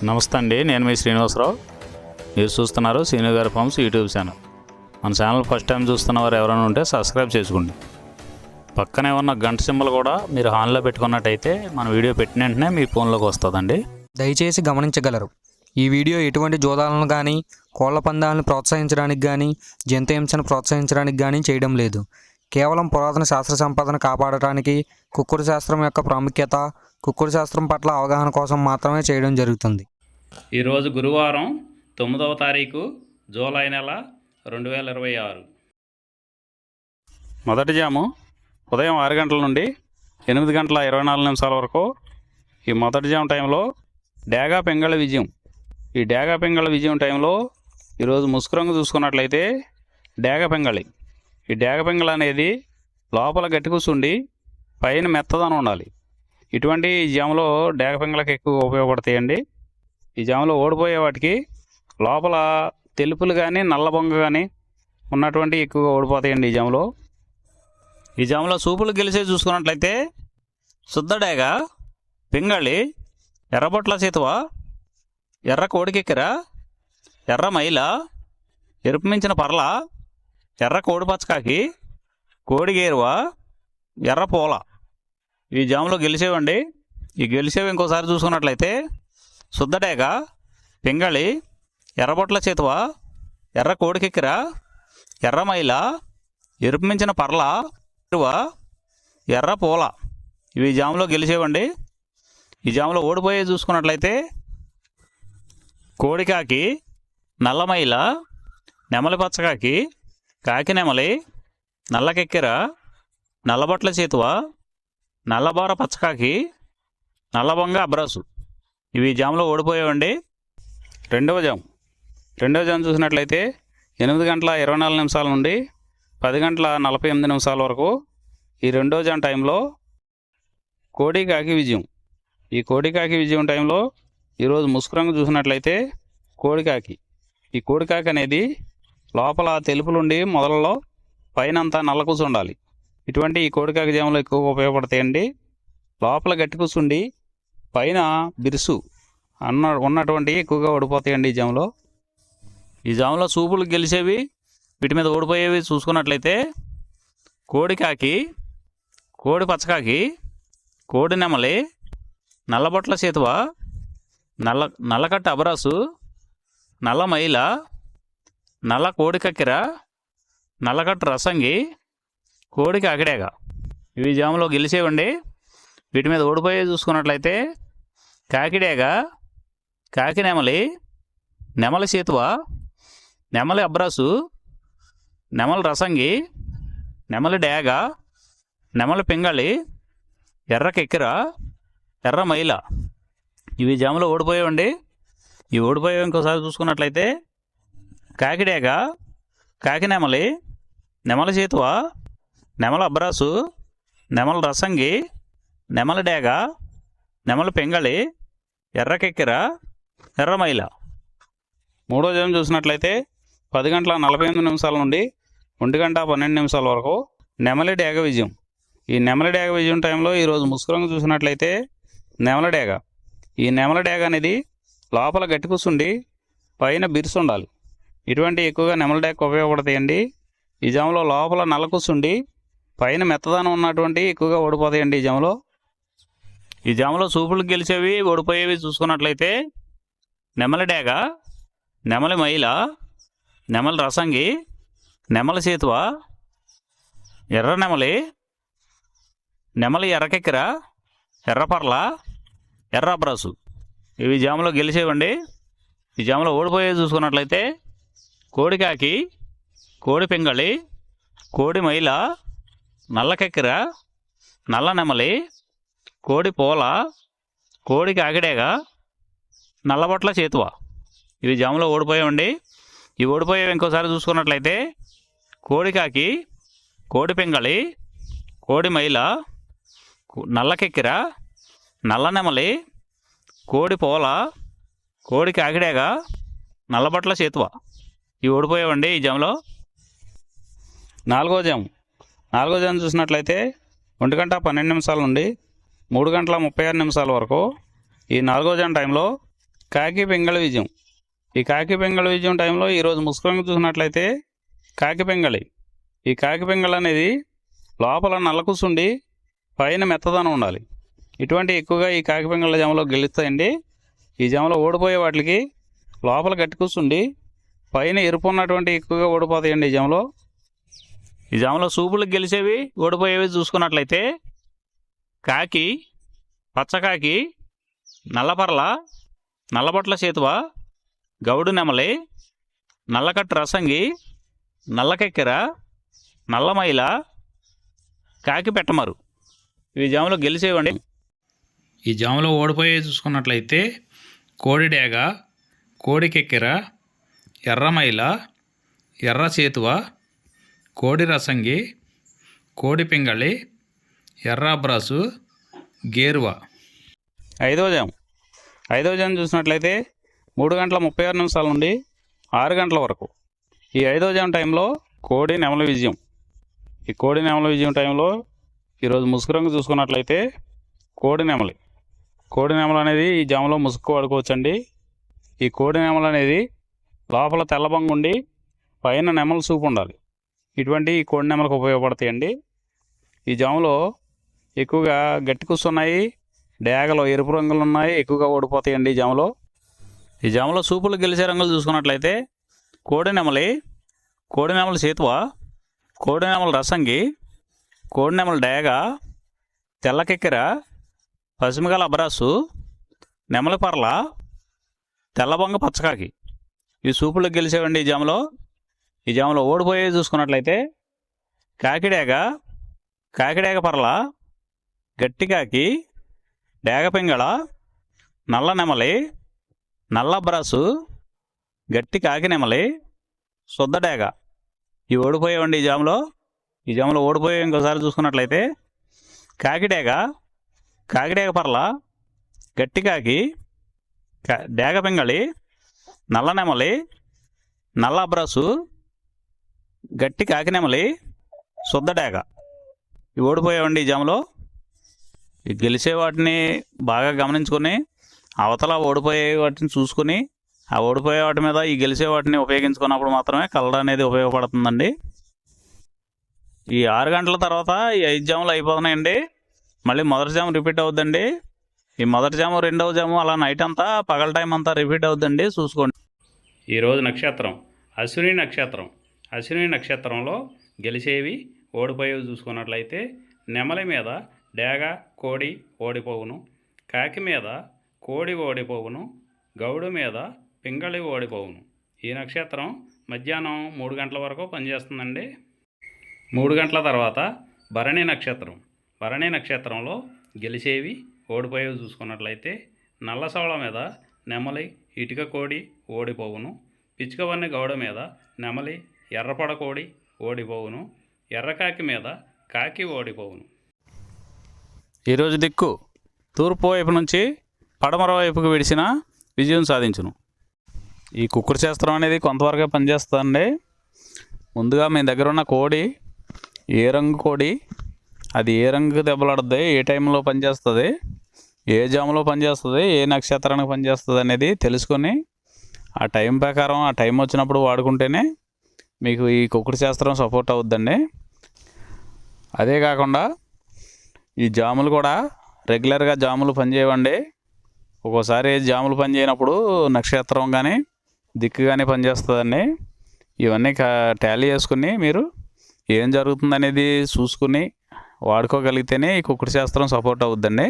నమస్తే అండి, నేను మీ శ్రీనివాసరావు. మీరు చూస్తున్నారు శ్రీను గారి ఫార్మ్స్ యూట్యూబ్ ఛానల్. మన ఛానల్ ఫస్ట్ టైం చూస్తున్న వారు ఎవరైనా ఉంటే సబ్స్క్రైబ్ చేసుకోండి. పక్కనే ఉన్న గంట సింబల్ కూడా మీరు ఆన్లో పెట్టుకున్నట్టయితే మన వీడియో పెట్టిన వెంటనే మీ ఫోన్లోకి వస్తుందండి. దయచేసి గమనించగలరు, ఈ వీడియో ఎటువంటి జోదాలను కానీ కోళ్ల పందాలను ప్రోత్సహించడానికి కానీ జంతు హింసను ప్రోత్సహించడానికి కానీ చేయడం లేదు. కేవలం పురాతన శాస్త్ర సంపదను కాపాడటానికి, కుక్కుడు శాస్త్రం యొక్క ప్రాముఖ్యత, కుక్కుడు శాస్త్రం పట్ల అవగాహన కోసం మాత్రమే చేయడం జరుగుతుంది. ఈరోజు గురువారం 9వ తారీఖు జూలై నెల 2026. మొదటి జాము ఉదయం 6 గంటల నుండి 8 గంటల 24 నిమిషాల వరకు. ఈ మొదటి జాము టైంలో డేగా పెంగళ విజయం. ఈ డేగా పెంగళ విజయం టైంలో ఈరోజు ముసుకురంగు చూసుకున్నట్లయితే డేగ పెంగళి. ఈ డేగ పెంగళ అనేది లోపల గట్టి కూర్చుండి పైన మెత్తదనం ఉండాలి. ఇటువంటి జాములో డేగ పెంగళకి ఎక్కువ ఉపయోగపడతాయండి. ఈ జాములో ఓడిపోయే వాటికి లోపల తెలుపులు కానీ నల్ల బొంగ కానీ ఉన్నటువంటి ఎక్కువగా ఓడిపోతాయండి ఈ జాములో. ఈ జాములో సూపులు గెలిచే చూసుకున్నట్లయితే శుద్ధ డేగ, పింగళి, ఎర్రబొట్ల సీతువ, ఎర్ర కోడికెక్కెర, ఎర్ర మైల, ఎరుపు మించిన పర్ల, ఎర్ర కోడి పచ్చకాకి, కోడి గేరువ, ఎర్ర పూల. ఈ జాములో గెలిచేవండి. ఈ గెలిచేవి ఇంకోసారి చూసుకున్నట్లయితే శుద్ధ డేగ, పింగళి, ఎర్రబొట్ల చేతువ, ఎర్ర కోడికెక్కిర, ఎర్ర మైల, ఎరుపు మించిన పర్ల, ఎర్ర పూల. ఇవి జాములో గెలిచేవండి. ఈ జాములో ఓడిపోయే చూసుకున్నట్లయితే కోడికాకి, నల్లమైల, నెమలి పచ్చకాకి, కాకి నెమలి, నల్లకెక్కెర, నల్లబొట్ల చేతువ, నల్లబోర పచ్చకాకి, నల్లబొంగ అబ్రాసు. ఇవి జాములో ఓడిపోయేవండి. రెండవ జాము చూసినట్లయితే 8 గంటల 24 నిమిషాల నుండి 10 గంటల 48 నిమిషాల వరకు. ఈ రెండో జాము టైంలో కోడికాకి విజయం. ఈ కోడికాకి విజయం టైంలో ఈరోజు ముసుకురంగు చూసినట్లయితే కోడికాకి. ఈ కోడికాకి అనేది లోపల తెలుపులుండి మొదలలో పైనంతా నల్ల కూర్చుండాలి. ఇటువంటి ఈ కోడికాకి జాములు ఎక్కువగా ఉపయోగపడతాయండి. లోపల గట్టి కూర్చుండి పైన బిరుసు ఉన్నటువంటి ఎక్కువగా ఓడిపోతాయండి ఈ జాములో. ఈ జాములో సూపులు గెలిచేవి, వీటి మీద ఓడిపోయేవి చూసుకున్నట్లయితే కోడికాకి, కోడి పచ్చకాకి, కోడి నెమలి, నల్లబొట్ల చేతువ, నల్లకట్ట అబరాసు, నల్ల మైల, నల్ల కోడి కక్కెర, నల్లకట్టు రసంగి, కోడికి అగడేగ. ఇవి జాములో గెలిచేవండి. వీటి మీద ఓడిపోయే చూసుకున్నట్లయితే కాకిడేగ, కాకి నెమలి, నెమలి చేతువ, నెమలి అబ్రాసు, నెమలి రసంగి, నెమలి డేగ, నెమలి పింగళి, ఎర్ర కెక్కెర, ఎర్ర మైల. ఇవి జాములో ఓడిపోయేవండి. ఇవి ఓడిపోయేవి ఇంకోసారి చూసుకున్నట్లయితే కాకిడేగ, కాకి నెమలి, నెమలి చేతువ, నెమలి అబ్రాసు, నెమలి రసంగి, నెమలి డేగ, నెమలి పింగళి, ఎర్ర కెక్కెర, ఎర్ర మైల. మూడో జాము చూసినట్లయితే 10 గంటల 48 నిమిషాల నుండి 1 గంట 12 నిమిషాల వరకు నెమలి డేగ విజయం. ఈ నెమలి డేగ విజయం టైంలో ఈరోజు ముసుకురంగు చూసినట్లయితే నెమలి డేగ. ఈ నెమలి డేగ అనేది లోపల గట్టి కూర్చుండి పైన బిరుసు ఉండాలి. ఇటువంటి ఎక్కువగా నెమలి డేగ ఉపయోగపడతాయండి. ఈ జాములో లోపల నల్ల కూర్చుండి పైన మెత్తదనం ఉన్నటువంటి ఎక్కువగా ఓడిపోతాయండి ఈ జాములో. ఈ జాములో సూపులు గెలిచేవి, ఓడిపోయేవి చూసుకున్నట్లయితే నెమలి డేగ, నెమలి మైల, నెమలి రసంగి, నెమలి చేతువ, ఎర్ర నెమలి, నెమలి ఎర్రకెక్కెర, ఎర్రపర్ల, ఎర్ర అబ్రాసు. ఇవి జాములో గెలిచేవండి. ఈ జాములో ఓడిపోయేవి చూసుకున్నట్లయితే కోడికాకి, కోడి పింగళి, కోడి మైల, నల్లకెక్కెర, నల్ల నెమలి, కోడి పూల, కోడికి ఆగిడేగ, నల్లబొట్ల చేతువ. ఇవి జాములో ఓడిపోయావండి. ఇవి ఓడిపోయేవి ఇంకోసారి చూసుకున్నట్లయితే కోడికాకి, కోడి పింగళి, కోడి మైల, నల్లకెక్కెర, నల్ల నెమలి, కోడి పూల, కోడికి ఆగిడేగ, నల్లబొట్ల చేతువ. ఇవి ఓడిపోయావండి ఈ జాములో. నాలుగో జాము చూసినట్లయితే 1 గంట 12 నిమిషాల నుండి 3 గంటల 36 నిమిషాల వరకు. ఈ 4వ జాము టైంలో కాకి పింగళ విజయం. ఈ కాకి పింగళ విజయం టైంలో ఈరోజు ముసుకొని చూసినట్లయితే కాకి పింగళి. ఈ కాకి పింగళ అనేది లోపల నల్ల కూసుండి పైన మెత్తదనం ఉండాలి. ఇటువంటి ఎక్కువగా ఈ కాకి పింగళ జామలో గెలుస్తాయండి. ఈ జామలో ఓడిపోయే వాటికి లోపల గట్టి కూసుండి పైన ఎరుపు ఉన్నటువంటి ఎక్కువగా ఓడిపోతాయండి ఈ జామలో. ఈ జామలో సూపులకు గెలిచేవి ఓడిపోయేవి చూసుకున్నట్లయితే కాకి, పచ్చకాకి, నల్లపర్ల, నల్లబొట్ల చేతువ, గౌడు నెమలి, నల్లకట్టు రసంగి, నల్లకెక్కెర, నల్లమైల, కాకి పెట్టమరు. ఇవి జాములో గెలిచేవండి. ఈ జాములో ఓడిపోయే చూసుకున్నట్లయితే కోడి డేగ, కోడి కెక్కెర, ఎర్రమైల, ఎర్ర చేతువ, కోడి రసంగి, కోడి పింగళి, ఎర్ర అబ్రాసు, గేరువ. ఐదవ జాము చూసినట్లయితే 3:36 నుండి 6 గంటల వరకు. ఈ 5వ జాము టైంలో కోడి నెమలి విజయం. ఈ కోడి నెమలి విజయం టైంలో ఈరోజు ముసుగు రంగు చూసుకున్నట్లయితే కోడి నెమలి అనేది ఈ జాములో ముసుగు వాడుకోవచ్చండి. ఈ కోడి నెమలి అనేది లోపల తెల్లబంగు ఉండి పైన నెమలి సూపు ఉండాలి. ఇటువంటి ఈ కోడి నెమలకు ఉపయోగపడతాయండి. ఈ జాములో ఎక్కువగా గట్టి కూస్తున్నాయి, డేగలో ఎరుపు రంగులు ఉన్నాయి, ఎక్కువగా ఓడిపోతాయండి ఈ జాములో సూపులు గెలిచే రంగులు చూసుకున్నట్లయితే కోడి నెమలి చేతువ, కోడి నెమలి రసంగి, కోడి నెమలి డేగ, తెల్లకెక్కెర, పసిమిగల అబ్రాసు, నెమలి పర్ల, తెల్లబొంగ పచ్చకాకి. ఈ సూపులకు గెలిచేవండి ఈ జాములో ఓడిపోయేవి చూసుకున్నట్లయితే కాకిడేగ పర్ల, గట్టికాకి, డేగ పింగళ, నల్ల నెమలి, నల్ల అబ్రాసు, గట్టి కాకి నెమలి, శుద్ధ డేగ. ఇవి ఓడిపోయేవండి ఈ జాములో ఓడిపోయే ఇంకోసారి చూసుకున్నట్లయితే కాకిడేగ పర్ల, గట్టి కాకి, డేగ పింగళి, నల్ల నెమలి, నల్ల అబ్రాసు, గట్టి కాకి నెమలి, శుద్ధ డేగ. ఇవి ఓడిపోయేవండి ఈ జాములో. ఈ గెలిచే వాటిని బాగా గమనించుకొని అవతల ఓడిపోయే వాటిని చూసుకుని ఆ ఓడిపోయే వాటి మీద ఈ గెలిచే వాటిని ఉపయోగించుకున్నప్పుడు మాత్రమే కలర్ అనేది ఉపయోగపడుతుందండి. ఈ 6 గంటల తర్వాత ఈ 5 జాములు అయిపోతున్నాయండి. మళ్ళీ మొదటి జాము రిపీట్ అవుద్దండి. ఈ మొదటి జాము, రెండవ జాము అలా నైట్ అంతా పగల టైం అంతా రిపీట్ అవుద్దండి, చూసుకోండి. ఈరోజు నక్షత్రం అశ్విని నక్షత్రం. అశ్విని నక్షత్రంలో గెలిచేవి ఓడిపోయేవి చూసుకున్నట్లయితే నెమలి మీద డేగ కోడి ఓడిపోవును, కాకి మీద కోడి ఓడిపోవును, గౌడు మీద పింగళి ఓడిపోవును. ఈ నక్షత్రం మధ్యాహ్నం 3 గంటల వరకు పనిచేస్తుందండి. 3 గంటల తర్వాత భరణి నక్షత్రంలో గెలిచేవి ఓడిపోయేవి చూసుకున్నట్లయితే నల్లసవళ మీద నెమలి, ఇటుక కోడి ఓడిపోవును, పిచ్చుకవన్ని గౌడ మీద నెమలి, ఎర్రపడ కోడి ఓడిపోవును, ఎర్రకాకి మీద కాకి ఓడిపోవును. ఈరోజు దిక్కు తూర్పు వైపు నుంచి పడమర వైపుకు విడిచిన విజయం సాధించును. ఈ కుక్కుడు శాస్త్రం అనేది కొంతవరకే పనిచేస్తుందండి. ముందుగా మీ దగ్గర ఉన్న కోడి ఏ రంగు కోడి, అది ఏ రంగు దెబ్బలాడుతుంది, ఏ టైంలో పనిచేస్తుంది, ఏ జాములో పనిచేస్తుంది, ఏ నక్షత్రానికి పనిచేస్తుంది అనేది తెలుసుకొని ఆ టైం ప్రకారం ఆ టైం వచ్చినప్పుడు వాడుకుంటేనే మీకు ఈ కుక్కుడు శాస్త్రం సపోర్ట్ అవుద్దండి. అదే కాకుండా ఈ జాములు కూడా రెగ్యులర్గా జాములు పనిచేయవండి. ఒక్కోసారి జాములు పనిచేయనప్పుడు నక్షత్రం కానీ దిక్కు కానీ పనిచేస్తుందండి. ఇవన్నీ టాలీ చేసుకుని మీరు ఏం జరుగుతుందనేది చూసుకుని వాడుకోగలిగితేనే ఈ కుక్కుడు శాస్త్రం సపోర్ట్ అవుద్దండి.